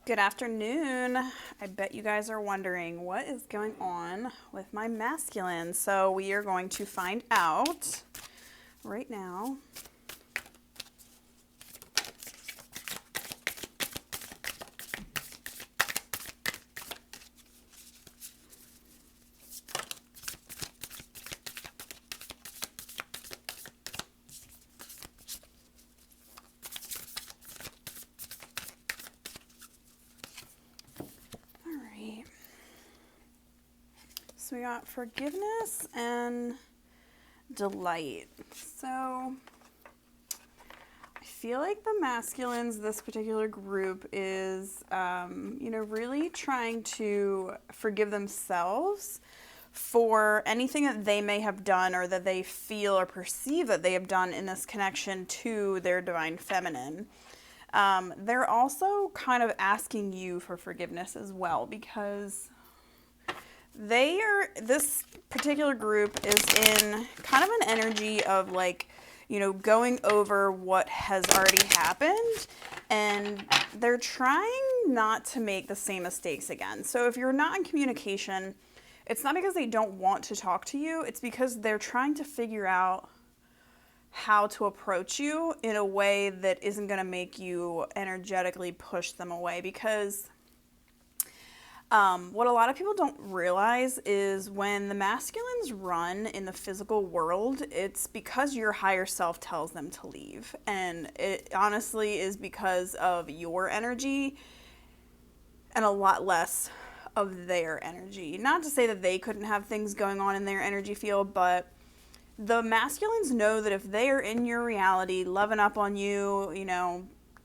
Good afternoon. I bet you guys are wondering what is going on with my masculine. So we are going to find out right now. So we got forgiveness and delight. So I feel like the masculines, this particular group is, really trying to forgive themselves for anything that they may have done or that they feel or perceive that they have done in this connection to their divine feminine. They're also kind of asking you for forgiveness as well, because this particular group is in kind of an energy of going over what has already happened, and they're trying not to make the same mistakes again. So if you're not in communication, it's not because they don't want to talk to you, it's because they're trying to figure out how to approach you in a way that isn't going to make you energetically push them away. Because what a lot of people don't realize is when the masculines run in the physical world, it's because your higher self tells them to leave. And it honestly is because of your energy and a lot less of their energy. Not to say that they couldn't have things going on in their energy field, but the masculines know that if they are in your reality, loving up on you,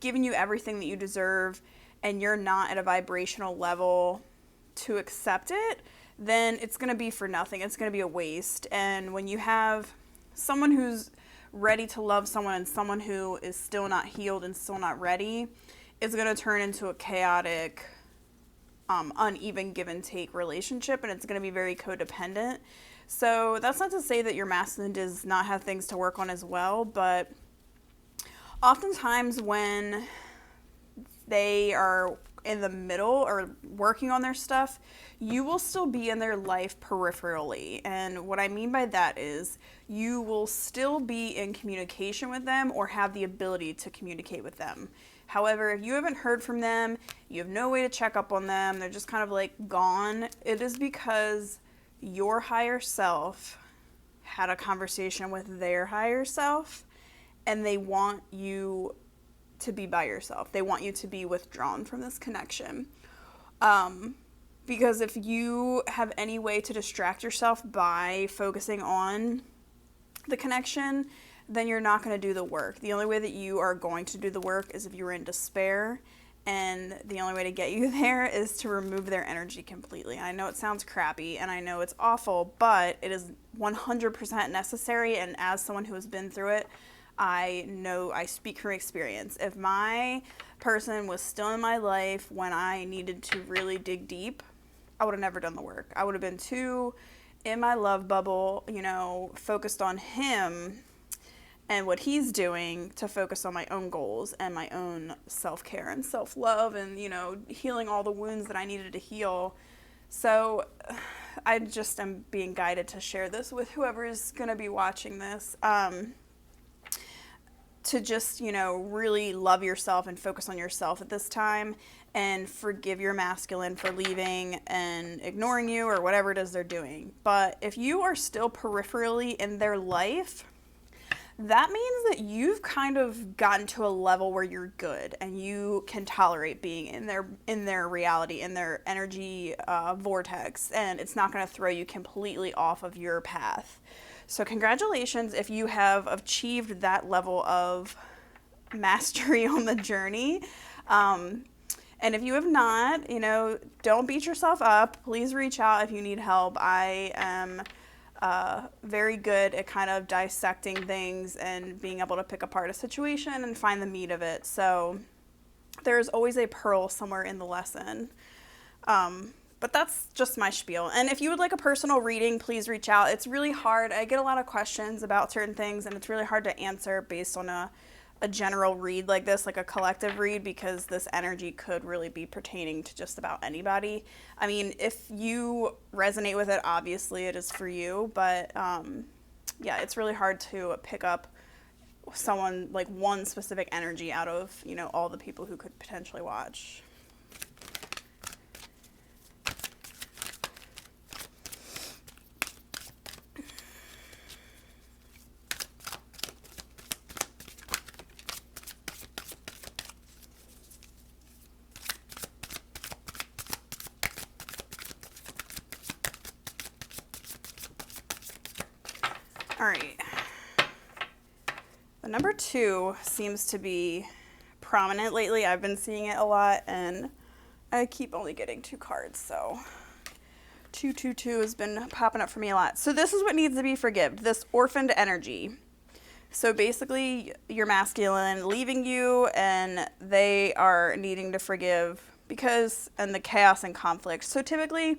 giving you everything that you deserve, and you're not at a vibrational level to accept it, then it's going to be for nothing. It's going to be a waste. And when you have someone who's ready to love someone and someone who is still not healed and still not ready, it's going to turn into a chaotic, uneven give and take relationship, and it's going to be very codependent. So that's not to say that your masculine does not have things to work on as well, but oftentimes when they are in the middle or working on their stuff, you will still be in their life peripherally. And what I mean by that is you will still be in communication with them or have the ability to communicate with them. However, if you haven't heard from them, you have no way to check up on them, they're just kind of gone, it is because your higher self had a conversation with their higher self and they want you to be by yourself. They want you to be withdrawn from this connection. Because if you have any way to distract yourself by focusing on the connection, then you're not going to do the work. The only way that you are going to do the work is if you're in despair, and the only way to get you there is to remove their energy completely. I know it sounds crappy, and I know it's awful, but it is 100% necessary, and as someone who has been through it, I know, I speak from experience. If my person was still in my life when I needed to really dig deep, I would have never done the work. I would have been too in my love bubble, focused on him and what he's doing to focus on my own goals and my own self-care and self-love and, healing all the wounds that I needed to heal. So I just am being guided to share this with whoever is going to be watching this. To just, really love yourself and focus on yourself at this time and forgive your masculine for leaving and ignoring you or whatever it is they're doing. But if you are still peripherally in their life, that means that you've kind of gotten to a level where you're good and you can tolerate being in their reality, in their energy vortex, and it's not going to throw you completely off of your path. So congratulations if you have achieved that level of mastery on the journey. And if you have not, don't beat yourself up. Please reach out if you need help. I am very good at kind of dissecting things and being able to pick apart a situation and find the meat of it. So there's always a pearl somewhere in the lesson. But that's just my spiel. And if you would like a personal reading, please reach out. It's really hard. I get a lot of questions about certain things, and it's really hard to answer based on a a general read like this, like a collective read, because this energy could really be pertaining to just about anybody. I mean, if you resonate with it, obviously it is for you, but yeah, it's really hard to pick up someone, like one specific energy out of, you know, all the people who could potentially watch. All right. The number 2 seems to be prominent lately. I've been seeing it a lot, and I keep only getting 2 cards, so 222 has been popping up for me a lot. So this is what needs to be forgiven, this orphaned energy. So basically, your masculine leaving you, and they are needing to forgive because, and the chaos and conflict. So typically,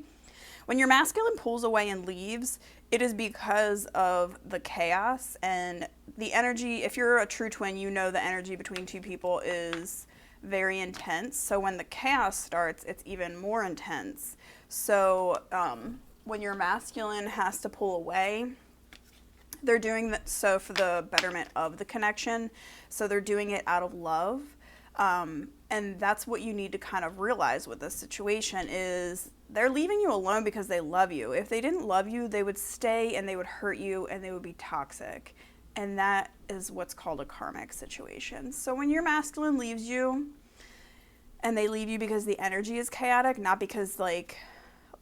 when your masculine pulls away and leaves, it is because of the chaos and the energy. If you're a true twin, you know the energy between 2 people is very intense. So when the chaos starts, it's even more intense. So when your masculine has to pull away, they're doing that so for the betterment of the connection. So they're doing it out of love. And that's what you need to kind of realize with this situation is they're leaving you alone because they love you. If they didn't love you, they would stay and they would hurt you and they would be toxic. And that is what's called a karmic situation. So when your masculine leaves you, and they leave you because the energy is chaotic, not because like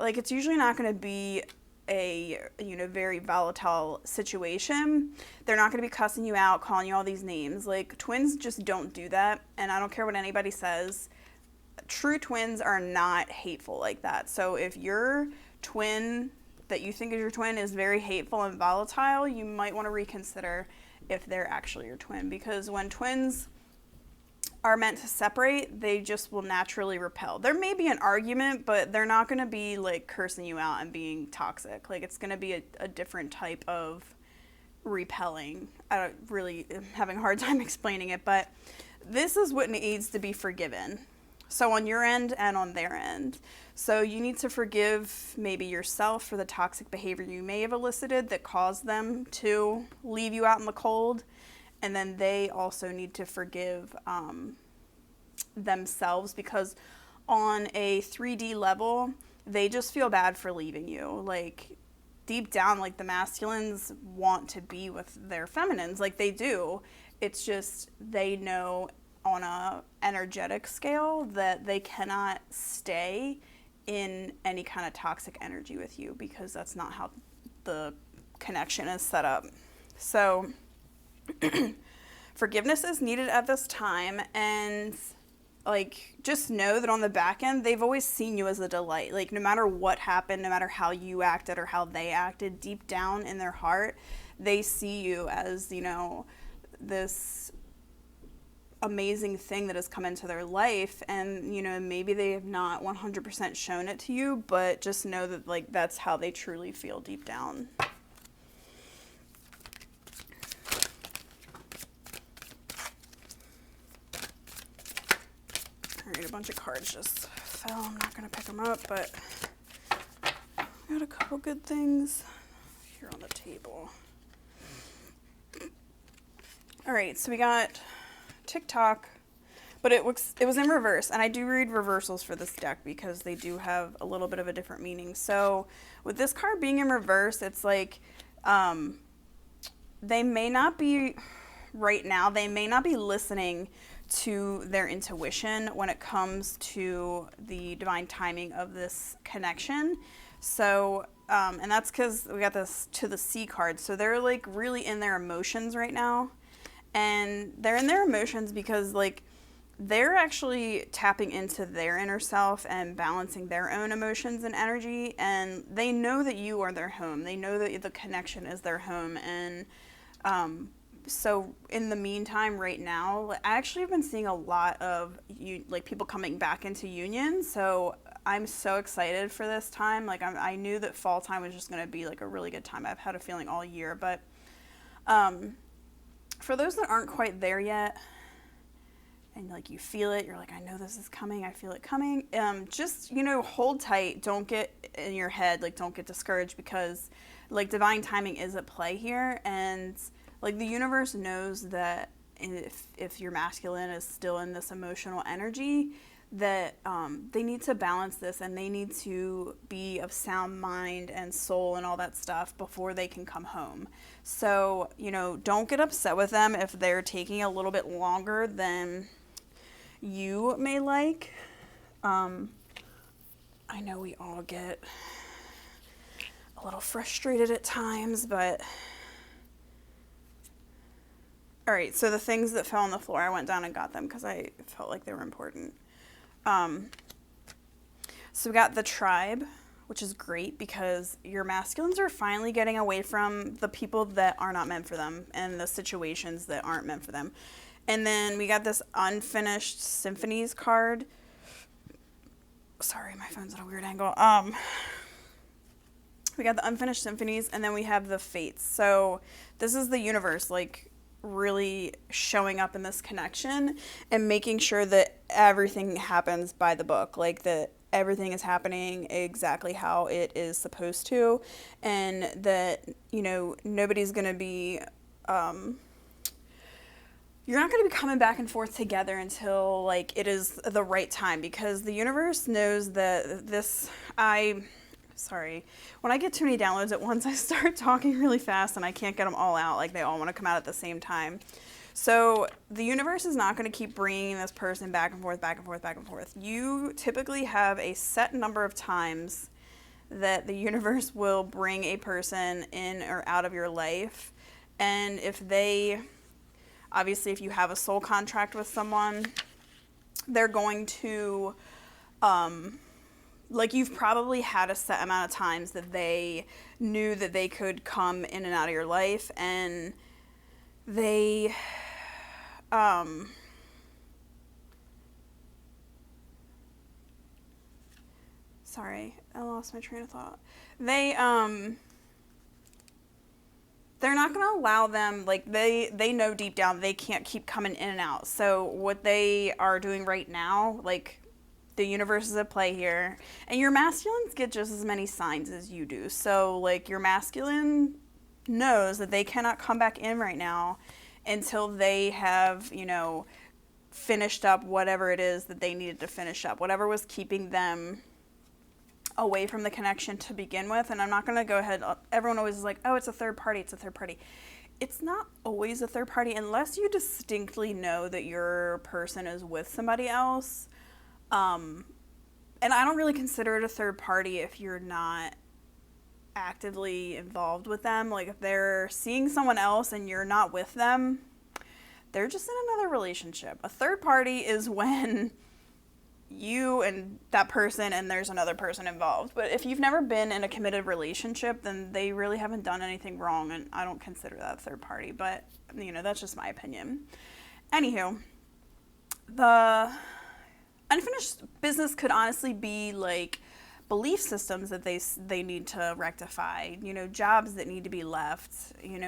it's usually not going to be a, you know, very volatile situation. They're not going to be cussing you out, calling you all these names. Like, twins just don't do that, and I don't care what anybody says. True twins are not hateful like that. So if your twin that you think is your twin is very hateful and volatile, you might want to reconsider if they're actually your twin, because when twins are meant to separate, they just will naturally repel. There may be an argument, but they're not going to be like cursing you out and being toxic. Like, it's going to be a different type of repelling. I don't really am having a hard time explaining it, but this is what needs to be forgiven. So on your end and on their end. So you need to forgive maybe yourself for the toxic behavior you may have elicited that caused them to leave you out in the cold. And then they also need to forgive themselves, because on a 3D level, they just feel bad for leaving you. Like, deep down, like, the masculines want to be with their feminines, like they do. It's just they know on a energetic scale that they cannot stay in any kind of toxic energy with you, because that's not how the connection is set up. So forgiveness is needed at this time, and like, just know that on the back end, they've always seen you as a delight. Like, no matter what happened, no matter how you acted or how they acted, deep down in their heart, they see you as, you know, this amazing thing that has come into their life. And, you know, maybe they have not 100% shown it to you, but just know that, like, that's how they truly feel deep down. Alright, a bunch of cards just fell. I'm not going to pick them up, but I got a couple good things here on the table. Alright, so we got TikTok, but it was in reverse, and I do read reversals for this deck because they do have a little bit of a different meaning. So with this card being in reverse, it's like they may not be, right now, they may not be listening to their intuition when it comes to the divine timing of this connection. So, and that's because we got this to the C card. So they're like really in their emotions right now. And they're in their emotions because like they're actually tapping into their inner self and balancing their own emotions and energy. And they know that you are their home. They know that the connection is their home. And, so in the meantime, right now, I actually have been seeing a lot of like people coming back into union. So I'm so excited for this time. Like I knew that fall time was just going to be like a really good time. I've had a feeling all year, but for those that aren't quite there yet, and like you feel it, you're like, I know this is coming, I feel it coming. Just, hold tight. Don't get in your head, like don't get discouraged, because like divine timing is at play here, and like the universe knows that if your masculine is still in this emotional energy, that they need to balance this, and they need to be of sound mind and soul and all that stuff before they can come home. So, don't get upset with them if they're taking a little bit longer than you may like. I know we all get a little frustrated at times, but all right, so the things that fell on the floor, I went down and got them because I felt like they were important. So we got the tribe, which is great because your masculines are finally getting away from the people that are not meant for them and the situations that aren't meant for them. And then we got this unfinished symphonies card. Sorry, my phone's at a weird angle. We got the unfinished symphonies, and then we have the fates. So this is the universe, like, really showing up in this connection and making sure that everything happens by the book, like that everything is happening exactly how it is supposed to, and that nobody's gonna be you're not going to be coming back and forth together until like it is the right time, because the universe knows that when I get too many downloads at once, I start talking really fast and I can't get them all out. Like they all want to come out at the same time. So the universe is not going to keep bringing this person back and forth, back and forth, back and forth. You typically have a set number of times that the universe will bring a person in or out of your life. And if you have a soul contract with someone, they're going to, you've probably had a set amount of times that they knew that they could come in and out of your life, and they, sorry, I lost my train of thought. They're not going to allow them, like, they know deep down they can't keep coming in and out. So what they are doing right now, like, the universe is at play here. And your masculines get just as many signs as you do. So, like, your masculine knows that they cannot come back in right now until they have, finished up whatever it is that they needed to finish up. Whatever was keeping them away from the connection to begin with. And I'm not going to go ahead, everyone always is like, oh, it's a third party, it's not always a third party unless you distinctly know that your person is with somebody else. And I don't really consider it a third party if you're not actively involved with them. Like if they're seeing someone else and you're not with them, they're just in another relationship. A third party is when you and that person and there's another person involved. But if you've never been in a committed relationship, then they really haven't done anything wrong, and I don't consider that a third party. But that's just my opinion. Anywho, the unfinished business could honestly be like belief systems that they need to rectify, jobs that need to be left,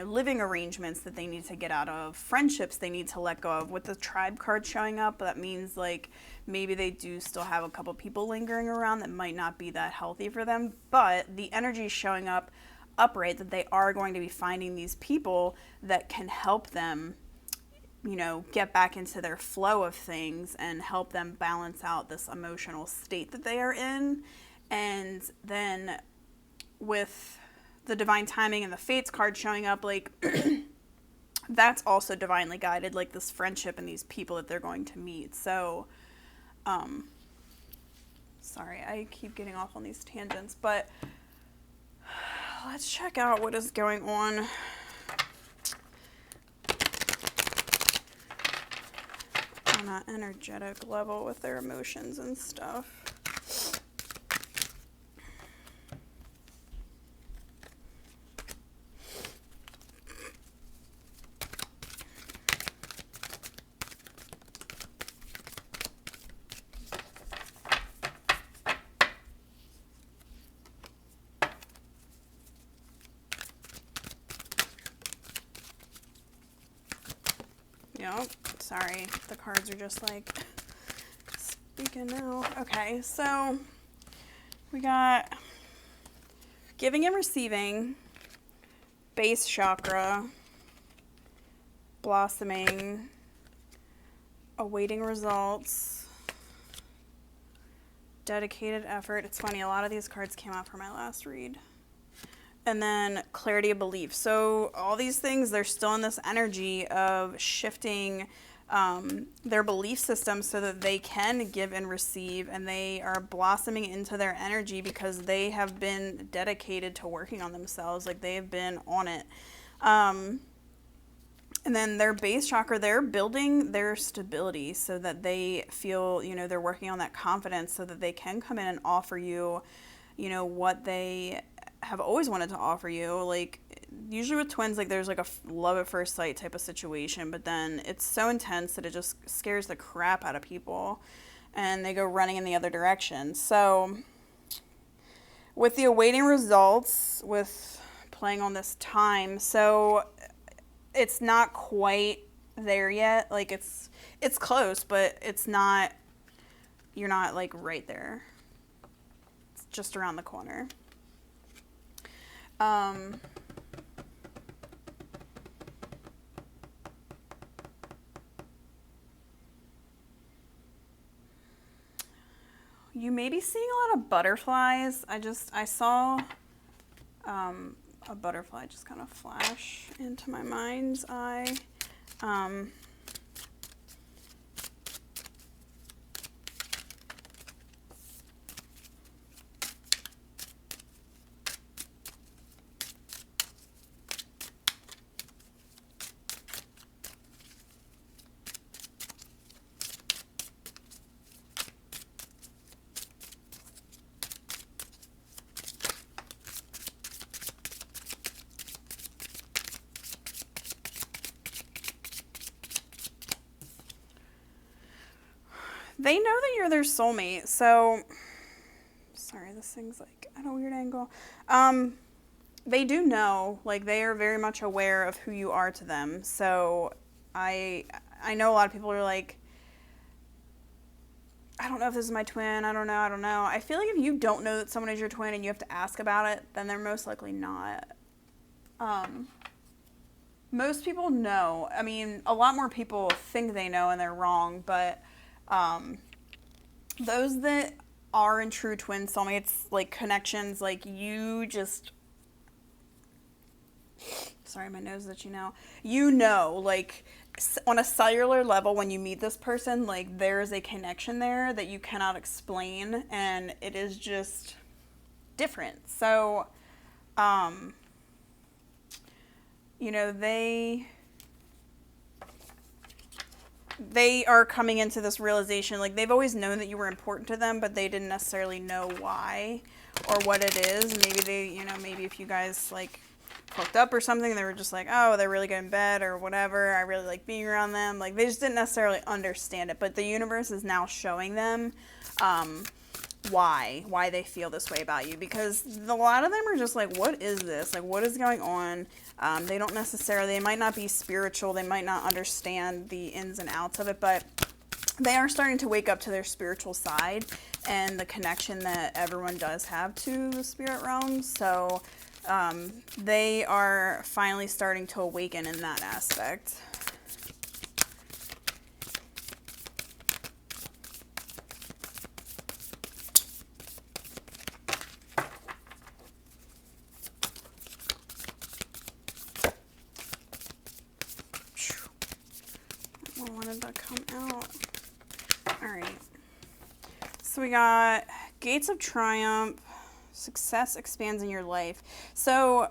living arrangements that they need to get out of, friendships they need to let go of. With the tribe card showing up, that means like maybe they do still have a couple people lingering around that might not be that healthy for them, but the energy is showing up upright that they are going to be finding these people that can help them get back into their flow of things and help them balance out this emotional state that they are in. And then with the divine timing and the fates card showing up, like that's also divinely guided, like this friendship and these people that they're going to meet. So sorry, I keep getting off on these tangents, but let's check out what is going on an energetic level with their emotions and stuff. Yep, so Sorry, the cards are just like speaking now. Okay, so we got giving and receiving, base chakra, blossoming, awaiting results, dedicated effort. It's funny, a lot of these cards came out for my last read. And then clarity of belief. So all these things, they're still in this energy of shifting their belief system so that they can give and receive, and they are blossoming into their energy because they have been dedicated to working on themselves. Like, they've been on it. And then their base chakra, they're building their stability so that they feel, they're working on that confidence so that they can come in and offer you, what they have always wanted to offer you. Like, usually with twins, like, there's like a love at first sight type of situation, but then it's so intense that it just scares the crap out of people and they go running in the other direction. So with the awaiting results, with playing on this time, so it's not quite there yet. Like, it's close, but it's not, you're not like right there. It's just around the corner. You may be seeing a lot of butterflies. I saw a butterfly just kind of flash into my mind's eye. They know that you're their soulmate, so, sorry, this thing's like at a weird angle. They do know, like, they are very much aware of who you are to them. So I know a lot of people are like, I don't know if this is my twin, I don't know. I feel like if you don't know that someone is your twin and you have to ask about it, then they're most likely not. Most people know. I mean, a lot more people think they know and they're wrong, but those that are in true twin soulmates, like, connections, like, you just, sorry, my nose that like, on a cellular level, when you meet this person, like, there's a connection there that you cannot explain, and it is just different. So, they are coming into this realization, like, they've always known that you were important to them, but they didn't necessarily know why or what it is. Maybe they, maybe if you guys, like, hooked up or something, they were just like, oh, they're really good in bed or whatever, I really like being around them. Like, they just didn't necessarily understand it, but the universe is now showing them why they feel this way about you, because a lot of them are just like, what is this? Like, what is going on? They don't necessarily, they might not be spiritual, they might not understand the ins and outs of it, but they are starting to wake up to their spiritual side and the connection that everyone does have to the spirit realm. So they are finally starting to awaken in that aspect. I wanted to come out. All right. So we got Gates of Triumph. Success expands in your life. So,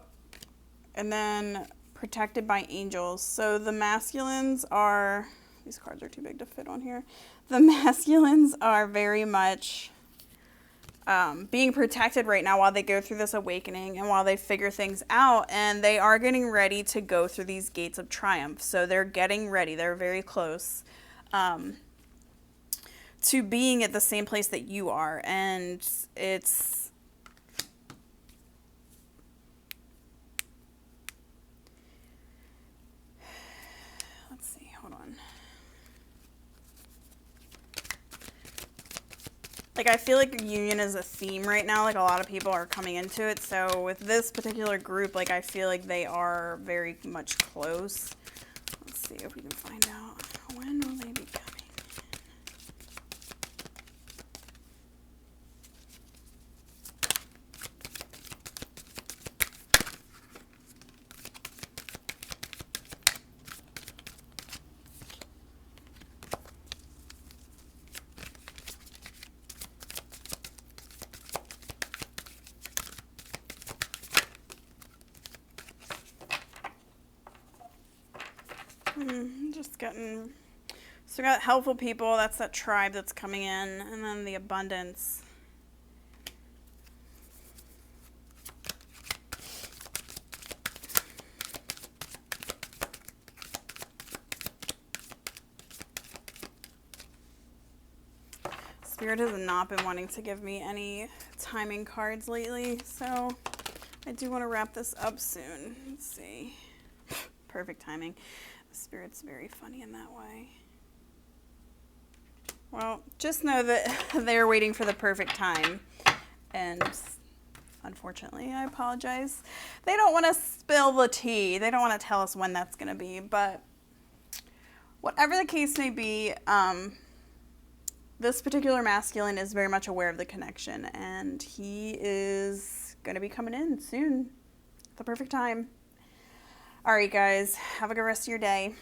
and then protected by angels. So the masculines are, these cards are too big to fit on here. The masculines are very much being protected right now while they go through this awakening and while they figure things out, and they are getting ready to go through these gates of triumph. So they're getting ready. They're very close to being at the same place that you are, and it's let's see, hold on. Like, I feel like union is a theme right now. Like, a lot of people are coming into it. So with this particular group, like, I feel like they are very much close. Let's see if we can find out. When will they be coming? Just getting, so we got helpful people, that's that tribe that's coming in, and then the abundance. Spirit has not been wanting to give me any timing cards lately, so I do want to wrap this up soon. Let's see. Perfect timing. Spirit's very funny in that way. Well, just know that they're waiting for the perfect time. And unfortunately, I apologize. They don't want to spill the tea. They don't want to tell us when that's going to be. But whatever the case may be, this particular masculine is very much aware of the connection. And he is going to be coming in soon. The perfect time. All right, guys. Have a good rest of your day.